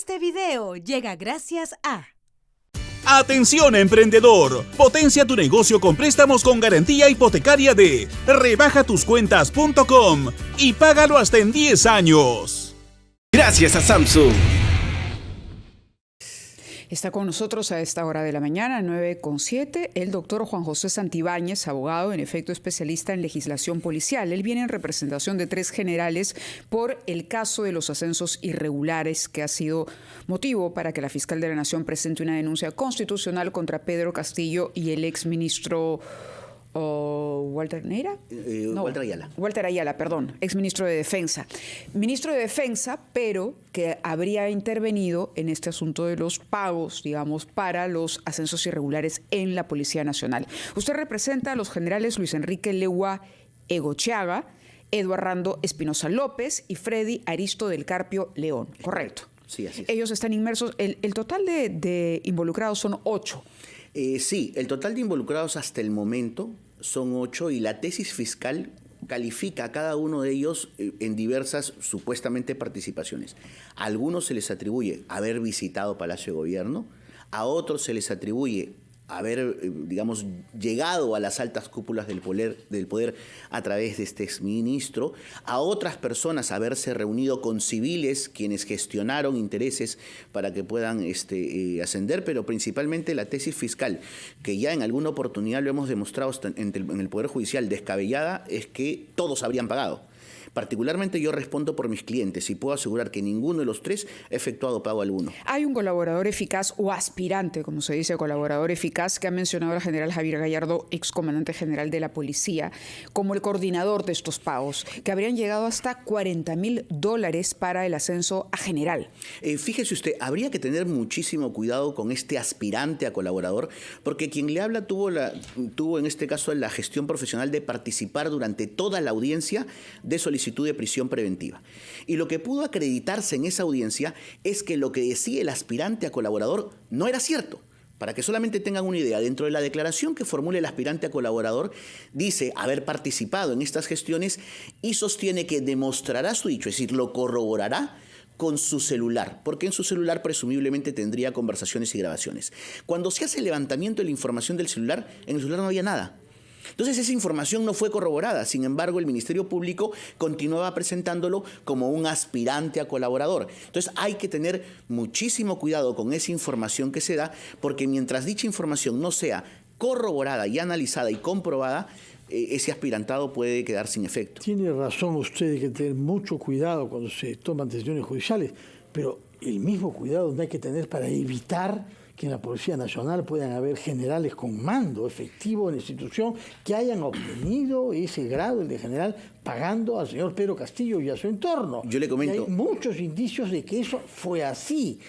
Este video llega gracias a... Atención emprendedor, potencia tu negocio con préstamos con garantía hipotecaria de rebajatuscuentas.com y págalo hasta en 10 años. Gracias a Samsung. Está con nosotros a esta hora de la mañana, 9:07, el doctor Juan José Santibáñez, abogado, en efecto especialista en legislación policial. Él viene en representación de 3 generales por el caso de los ascensos irregulares, que ha sido motivo para que la fiscal de la Nación presente una denuncia constitucional contra Pedro Castillo y el exministro Walter Neira? Walter Ayala. Walter Ayala, perdón, exministro de Defensa. Ministro de Defensa, pero que habría intervenido en este asunto de los pagos, digamos, para los ascensos irregulares en la Policía Nacional. Usted representa a los generales Luis Enrique Legua Egocheaga, Eduardo Rando Espinosa López y Freddy Aristo del Carpio León, ¿correcto? Sí, así es. Ellos están inmersos, el total de involucrados son 8. Sí, el total de involucrados hasta el momento son 8 y la tesis fiscal califica a cada uno de ellos en diversas supuestamente participaciones. A algunos se les atribuye haber visitado Palacio de Gobierno, a otros se les atribuye haber, digamos, llegado a las altas cúpulas del poder a través de este exministro, a otras personas haberse reunido con civiles quienes gestionaron intereses para que puedan ascender, pero principalmente la tesis fiscal, que ya en alguna oportunidad lo hemos demostrado en el Poder Judicial descabellada, es que todos habrían pagado. Particularmente yo respondo por mis clientes y puedo asegurar que ninguno de los 3 ha efectuado pago alguno. Hay un colaborador eficaz o aspirante, como se dice, colaborador eficaz, que ha mencionado el general Javier Gallardo, excomandante general de la policía, como el coordinador de estos pagos, que habrían llegado hasta $40,000 para el ascenso a general. Fíjese usted, habría que tener muchísimo cuidado con este aspirante a colaborador, porque quien le habla tuvo en este caso la gestión profesional de participar durante toda la audiencia de solicitud de prisión preventiva. Y lo que pudo acreditarse en esa audiencia es que lo que decía el aspirante a colaborador no era cierto. Para que solamente tengan una idea, dentro de la declaración que formule el aspirante a colaborador, dice haber participado en estas gestiones y sostiene que demostrará su dicho, es decir, lo corroborará con su celular, porque en su celular presumiblemente tendría conversaciones y grabaciones. Cuando se hace el levantamiento de la información del celular, en el celular no había nada. Entonces esa información no fue corroborada, sin embargo el Ministerio Público continuaba presentándolo como un aspirante a colaborador. Entonces hay que tener muchísimo cuidado con esa información que se da, porque mientras dicha información no sea corroborada y analizada y comprobada, ese aspirantado puede quedar sin efecto. Tiene razón usted, hay que tener mucho cuidado cuando se toman decisiones judiciales, pero el mismo cuidado no hay que tener para evitar que en la Policía Nacional puedan haber generales con mando efectivo en la institución que hayan obtenido ese grado, el de general, pagando al señor Pedro Castillo y a su entorno. Yo le comento. Y hay muchos indicios de que eso fue así,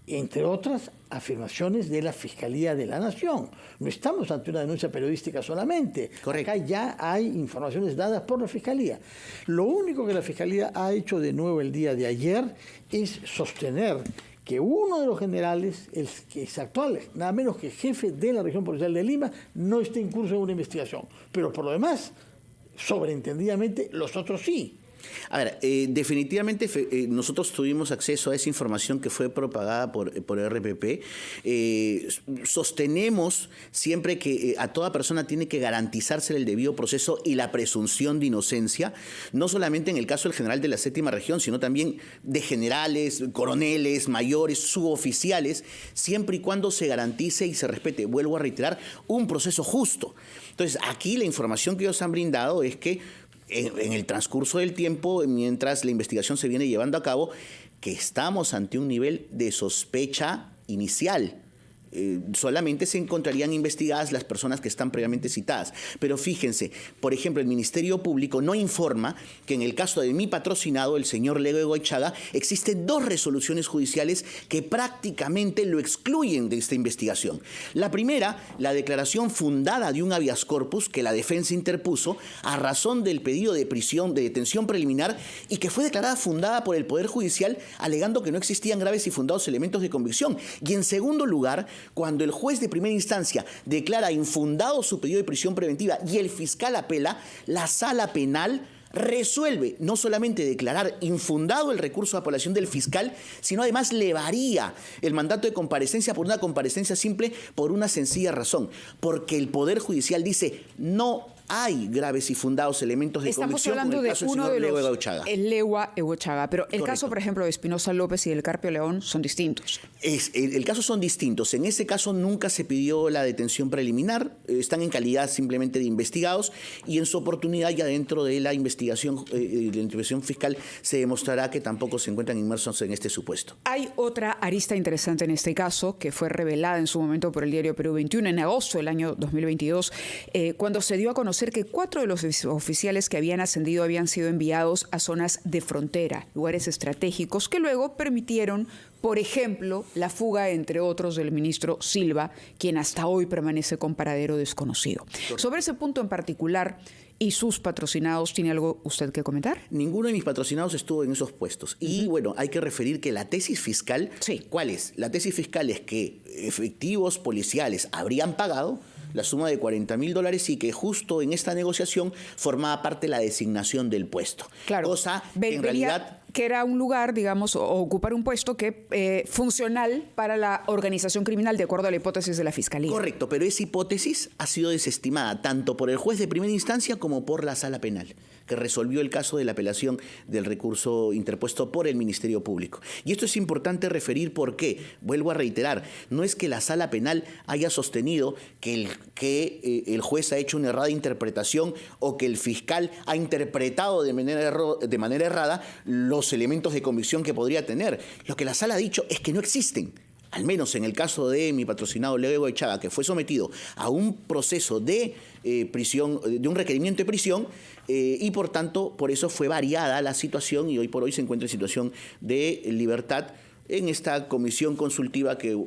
entre otras afirmaciones de la Fiscalía de la Nación. No estamos ante una denuncia periodística solamente. Correcto. Acá ya hay informaciones dadas por la Fiscalía. Lo único que la Fiscalía ha hecho de nuevo el día de ayer es sostener que uno de los generales, el que es actual, nada menos que jefe de la Región Policial de Lima, no está en curso de una investigación. Pero por lo demás, sobreentendidamente, los otros sí. A ver, definitivamente nosotros tuvimos acceso a esa información que fue propagada por RPP. Sostenemos siempre que a toda persona tiene que garantizarse el debido proceso y la presunción de inocencia, no solamente en el caso del general de la 7ª región, sino también de generales, coroneles, mayores, suboficiales, siempre y cuando se garantice y se respete, vuelvo a reiterar, un proceso justo. Entonces, aquí la información que ellos han brindado es que en el transcurso del tiempo, mientras la investigación se viene llevando a cabo, que estamos ante un nivel de sospecha inicial. Solamente se encontrarían investigadas las personas que están previamente citadas. Pero fíjense, por ejemplo, el Ministerio Público no informa que en el caso de mi patrocinado, el señor Legua Egocheaga, existen 2 resoluciones judiciales que prácticamente lo excluyen de esta investigación. La primera, la declaración fundada de un habeas corpus que la defensa interpuso a razón del pedido de prisión, de detención preliminar, y que fue declarada fundada por el Poder Judicial alegando que no existían graves y fundados elementos de convicción. Y en segundo lugar, cuando el juez de primera instancia declara infundado su pedido de prisión preventiva y el fiscal apela, la sala penal resuelve no solamente declarar infundado el recurso de apelación del fiscal, sino además le varía el mandato de comparecencia por una comparecencia simple por una sencilla razón, porque el Poder Judicial dice no hay graves y fundados elementos de convicción. Estamos hablando de uno de los el Legua Egochaga, pero el Correcto. caso, por ejemplo, de Espinosa López y del Carpio León son distintos. El caso son distintos. En ese caso nunca se pidió la detención preliminar, están en calidad simplemente de investigados y en su oportunidad ya dentro de la investigación fiscal se demostrará que tampoco se encuentran inmersos en este supuesto. Hay otra arista interesante en este caso que fue revelada en su momento por el diario Perú 21 en agosto del año 2022, cuando se dio a conocer que 4 de los oficiales que habían ascendido habían sido enviados a zonas de frontera, lugares estratégicos que luego permitieron, por ejemplo, la fuga, entre otros, del ministro Silva, quien hasta hoy permanece con paradero desconocido. Sobre ese punto en particular y sus patrocinados, ¿tiene algo usted que comentar? Ninguno de mis patrocinados estuvo en esos puestos. Y bueno, hay que referir que la tesis fiscal, sí. ¿Cuál es? La tesis fiscal es que efectivos policiales habrían pagado la suma de $40.000 y que justo en esta negociación formaba parte la designación del puesto. Claro. Cosa que en realidad... que era un lugar, digamos, o ocupar un puesto que funcional para la organización criminal, de acuerdo a la hipótesis de la Fiscalía. Correcto, pero esa hipótesis ha sido desestimada tanto por el juez de primera instancia como por la Sala Penal, que resolvió el caso de la apelación del recurso interpuesto por el Ministerio Público. Y esto es importante referir porque, vuelvo a reiterar, no es que la Sala Penal haya sostenido que el juez ha hecho una errada interpretación o que el fiscal ha interpretado de manera errada los elementos de convicción que podría tener. Lo que la Sala ha dicho es que no existen. Al menos en el caso de mi patrocinado Leo Egochaga, que fue sometido a un proceso de prisión, de un requerimiento de prisión, y por tanto, por eso fue variada la situación y hoy por hoy se encuentra en situación de libertad en esta comisión consultiva que,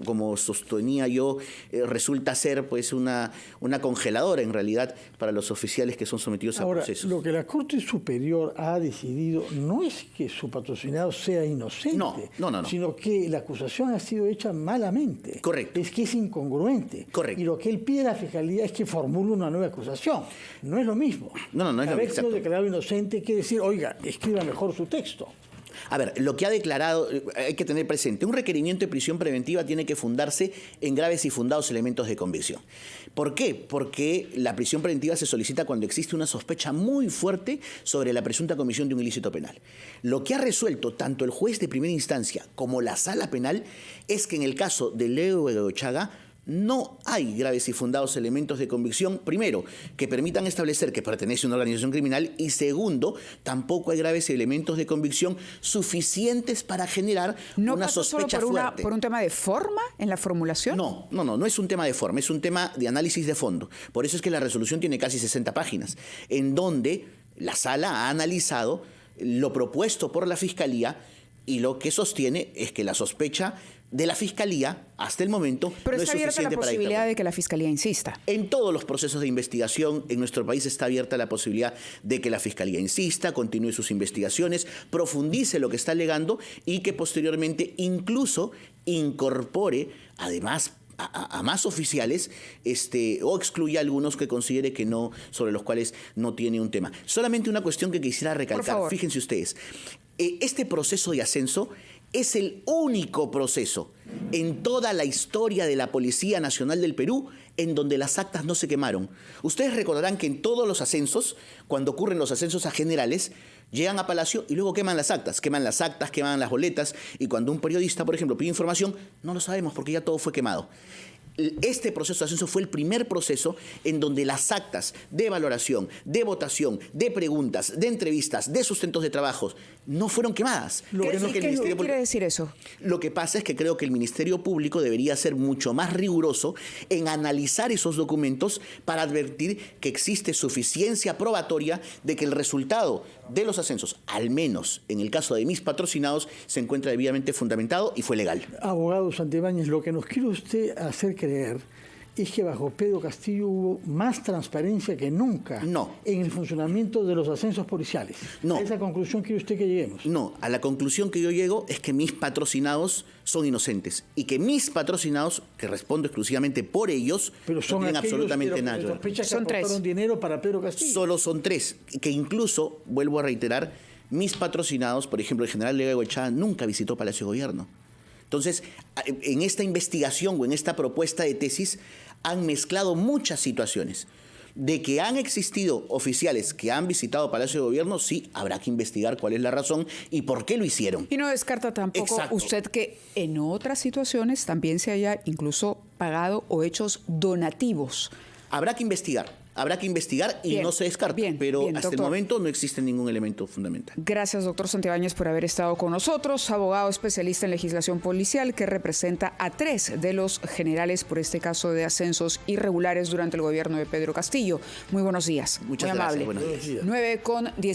como sostenía yo, resulta ser pues una congeladora en realidad para los oficiales que son sometidos a procesos. Lo que la Corte Superior ha decidido no es que su patrocinado sea inocente, no. sino que la acusación ha sido hecha malamente. Correcto. Es que es incongruente. Correcto. Y lo que él pide a la Fiscalía es que formule una nueva acusación. No es lo mismo. No es lo mismo. Haber sido declarado inocente quiere decir, oiga, escriba mejor su texto. A ver, lo que ha declarado, hay que tener presente, un requerimiento de prisión preventiva tiene que fundarse en graves y fundados elementos de convicción. ¿Por qué? Porque la prisión preventiva se solicita cuando existe una sospecha muy fuerte sobre la presunta comisión de un ilícito penal. Lo que ha resuelto tanto el juez de primera instancia como la Sala Penal es que en el caso de Leo Egochaga no hay graves y fundados elementos de convicción, primero, que permitan establecer que pertenece a una organización criminal y segundo, tampoco hay graves elementos de convicción suficientes para generar una sospecha fuerte. ¿Por un tema de forma en la formulación? No es un tema de forma, es un tema de análisis de fondo. Por eso es que la resolución tiene casi 60 páginas, en donde la Sala ha analizado lo propuesto por la Fiscalía y lo que sostiene es que la sospecha de la Fiscalía, hasta el momento, pero no es suficiente para dictaminar. está abierta la posibilidad de que la Fiscalía insista. En todos los procesos de investigación en nuestro país está abierta la posibilidad de que la Fiscalía insista, continúe sus investigaciones, profundice lo que está alegando y que posteriormente incluso incorpore, además, a más oficiales o excluya a algunos que considere que no, sobre los cuales no tiene un tema. Solamente una cuestión que quisiera recalcar. Fíjense ustedes, este proceso de ascenso es el único proceso en toda la historia de la Policía Nacional del Perú en donde las actas no se quemaron. Ustedes recordarán que en todos los ascensos, cuando ocurren los ascensos a generales, llegan a Palacio y luego queman las actas, queman las boletas, y cuando un periodista, por ejemplo, pide información, no lo sabemos porque ya todo fue quemado. Este proceso de ascenso fue el primer proceso en donde las actas de valoración, de votación, de preguntas, de entrevistas, de sustentos de trabajos no fueron quemadas. ¿Qué quiere decir eso? Lo que pasa es que creo que el Ministerio Público debería ser mucho más riguroso en analizar esos documentos para advertir que existe suficiencia probatoria de que el resultado de los ascensos, al menos en el caso de mis patrocinados, se encuentra debidamente fundamentado y fue legal. Abogado Santibáñez, lo que nos quiere usted hacer creer es que bajo Pedro Castillo hubo más transparencia que nunca No. en el funcionamiento de los ascensos policiales. No. ¿A esa conclusión quiere usted que lleguemos? No, a la conclusión que yo llego es que mis patrocinados son inocentes y que mis patrocinados, que respondo exclusivamente por ellos, Pero son no tienen aquellos absolutamente que nada que ver. sospechan que Son tres. aportaron dinero para Pedro Castillo. Solo son 3, que incluso, vuelvo a reiterar, mis patrocinados, por ejemplo, el general Lego Echada nunca visitó Palacio de Gobierno. Entonces, en esta investigación o en esta propuesta de tesis han mezclado muchas situaciones. De que han existido oficiales que han visitado Palacio de Gobierno, sí, habrá que investigar cuál es la razón y por qué lo hicieron. Y no descarta tampoco Exacto. usted que en otras situaciones también se haya incluso pagado o hechos donativos. Habrá que investigar y Bien, no se descarta, pero bien, hasta el doctor. momento no existe ningún elemento fundamental. Gracias, doctor Santibáñez, por haber estado con nosotros, abogado especialista en legislación policial que representa a 3 de los generales por este caso de ascensos irregulares durante el gobierno de Pedro Castillo. Muy buenos días. Muchas Muy gracias, amable. buenos días. 9:10.